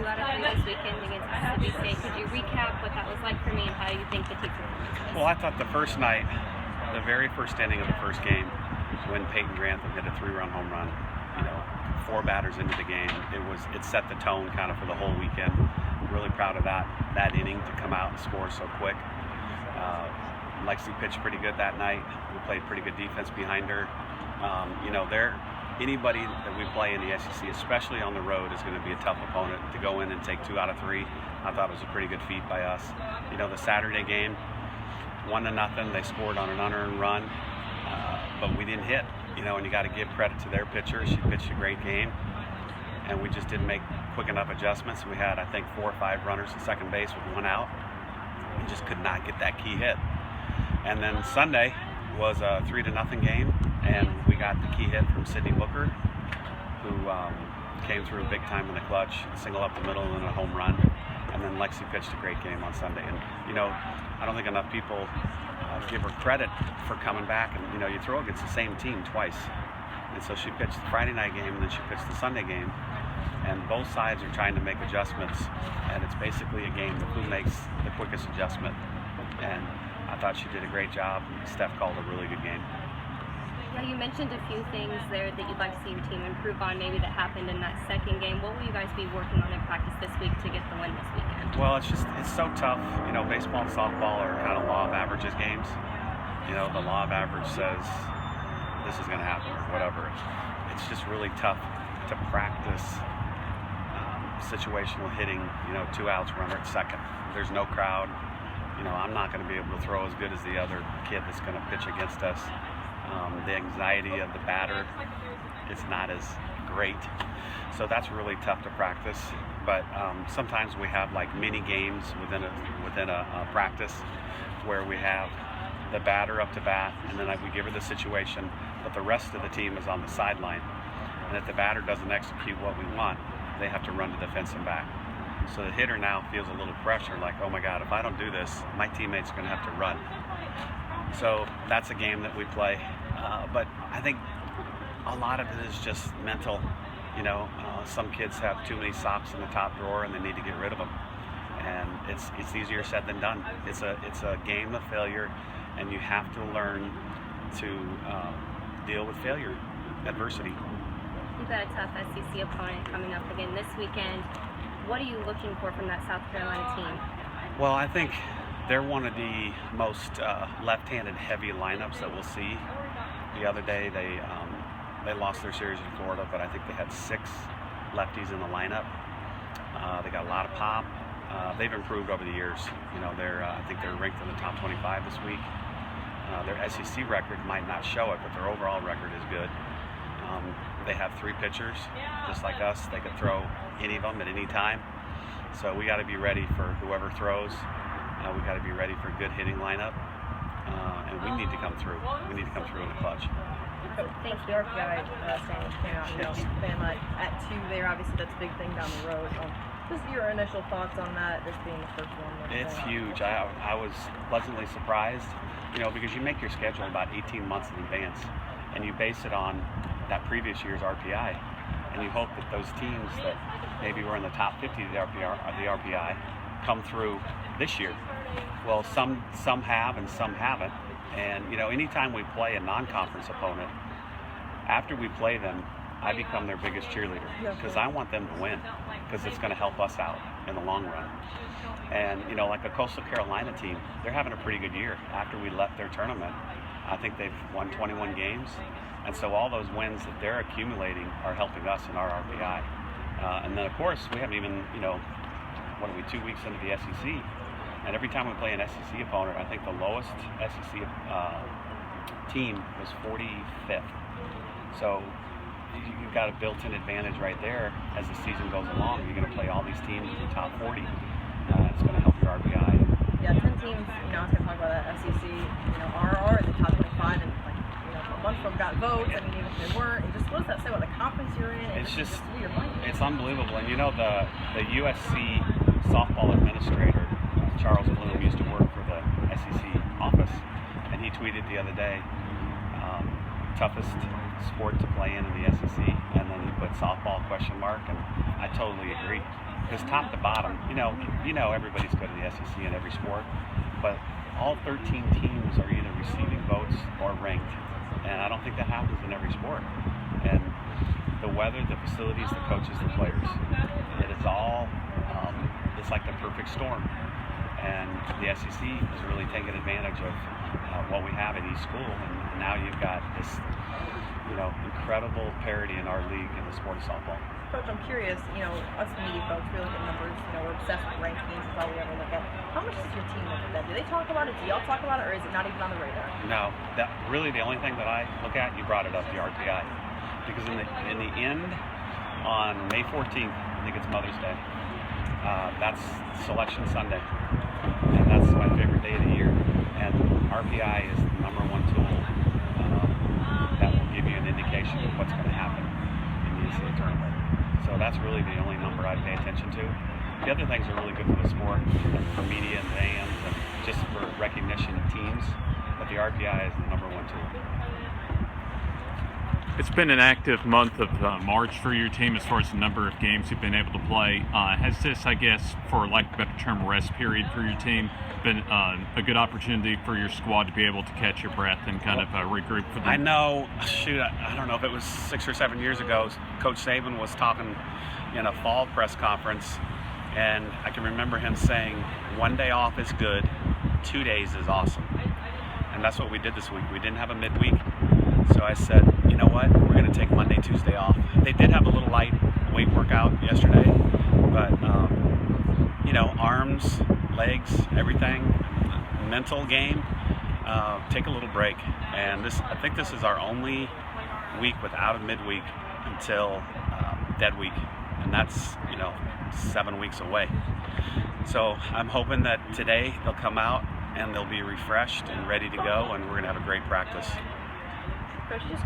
2 out of 3 this weekend against Mississippi State. Could you recap what that was like for me and how you think the team performance was? Well, I thought the first night, the very first inning of the first game, when Peyton Grantham hit a 3-run home run, 4 batters into the game, it set the tone kind of for the whole weekend. I'm really proud of that inning to come out and score so quick. Lexi pitched pretty good that night. We played pretty good defense behind her. Anybody that we play in the SEC, especially on the road, is going to be a tough opponent. To go in and take 2 out of 3, I thought it was a pretty good feat by us. The Saturday game, 1-0, they scored on an unearned run, but we didn't hit. And you got to give credit to their pitcher. She pitched a great game, and we just didn't make quick enough adjustments. We had, I think, 4 or 5 runners at second base with 1 out. We just could not get that key hit. And then Sunday was a 3-0 game, and we got the key hit from Sydney Booker, who came through big time in the clutch, single up the middle and a home run. And then Lexi pitched a great game on Sunday. And I don't think enough people give her credit for coming back. And you throw against the same team twice. And so she pitched the Friday night game, and then she pitched the Sunday game. And both sides are trying to make adjustments, and it's basically a game of who makes the quickest adjustment. And I thought she did a great job. Steph called a really good game. Yeah, you mentioned a few things there that you'd like to see your team improve on, maybe that happened in that second game. What will you guys be working on in practice this week to get the win this weekend? Well, it's so tough. Baseball and softball are kind of law of averages games. The law of average says this is going to happen or whatever. It's just really tough to practice situational hitting. 2 outs, runner at second. There's no crowd. I'm not going to be able to throw as good as the other kid that's going to pitch against us. The anxiety of the batter is not as great. So that's really tough to practice. But sometimes we have like mini games within a practice where we have the batter up to bat, and then we give her the situation, but the rest of the team is on the sideline. And if the batter doesn't execute what we want, they have to run to the fence and back. So the hitter now feels a little pressure, like, oh my God, if I don't do this, my teammate's going to have to run. So that's a game that we play. But I think a lot of it is just mental. Some kids have too many socks in the top drawer and they need to get rid of them. And it's easier said than done. It's a game of failure, and you have to learn to deal with failure, adversity. You've got a tough SEC opponent coming up again this weekend. What are you looking for from that South Carolina team? Well, I think they're one of the most left-handed heavy lineups that we'll see. The other day they lost their series in Florida, but I think they had 6 lefties in the lineup. They got a lot of pop. They've improved over the years. I think they're ranked in the top 25 this week. Their SEC record might not show it, but their overall record is good. They have 3 pitchers, just like us. They could throw any of them at any time. So we got to be ready for whoever throws. We got to be ready for a good hitting lineup, and we need to come through. We need to come through in the clutch. Thank you. The RPI standings came out, fan like at 2 there. Obviously, that's a big thing down the road. Just your initial thoughts on that, this being the first one. It's huge. I was pleasantly surprised, because you make your schedule about 18 months in advance, and you base it on that previous year's RPI, and you hope that those teams that maybe were in the top 50 of the RPI come through this year. Well, some have and some haven't. And anytime we play a non-conference opponent, after we play them, I become their biggest cheerleader because I want them to win, because it's going to help us out in the long run. And like a Coastal Carolina team, they're having a pretty good year. After we left their tournament, I think they've won 21 games, and so all those wins that they're accumulating are helping us in our RPI. And then of course we haven't even 2 weeks into the SEC. And every time we play an SEC opponent, I think the lowest SEC team was 45th. So you've got a built-in advantage right there as the season goes along. You're going to play all these teams in the top 40. It's going to help your RPI. Yeah, 10 teams, I was going to talk about that SEC, are in the top 25, and a bunch of them got votes. I mean, even if they weren't, and just what does that say about the conference you're in? And it's just who you're playing. It's unbelievable. And the USC softball administrator, Charles Bloom, used to work for the SEC office, and he tweeted the other day, toughest sport to play in the SEC, and then you put softball question mark, and I totally agree. Because top to bottom, you know everybody's good in the SEC in every sport, but all 13 teams are either receiving votes or ranked, and I don't think that happens in every sport. And the weather, the facilities, the coaches, the players, it is all, it's like the perfect storm. And the SEC is really taking advantage of what we have at each school, and now you've got this, incredible parity in our league in the sport of softball. Coach, I'm curious, us media folks, we look at numbers, we're obsessed with rankings, is all we ever look at. How much does your team look at that? Do they talk about it? Do y'all talk about it, or is it not even on the radar? No, that really the only thing that I look at, you brought it up, the RPI. Because in the end, on May 14th, I think it's Mother's Day, that's Selection Sunday, and that's my favorite day of the year. And RPI is the #1 tool that will give you an indication of what's going to happen in the NCAA tournament. So that's really the only number I pay attention to. The other things are really good for the sport, and for media and fans, and just for recognition of teams. But the RPI is the #1 tool. It's been an active month of March for your team as far as the number of games you've been able to play. Has this, I guess, for lack of a better term, rest period for your team, been a good opportunity for your squad to be able to catch your breath and kind of regroup for the... I know, I don't know if it was 6 or 7 years ago, Coach Saban was talking in a fall press conference, and I can remember him saying, 1 day off is good, 2 days is awesome. And that's what we did this week. We didn't have a midweek. So I said, you know what, we're going to take Monday, Tuesday off. They did have a little light weight workout yesterday, but, arms, legs, everything, mental game, take a little break. And I think this is our only week without a midweek until dead week, and that's, 7 weeks away. So I'm hoping that today they'll come out and they'll be refreshed and ready to go, and we're going to have a great practice. Coach, just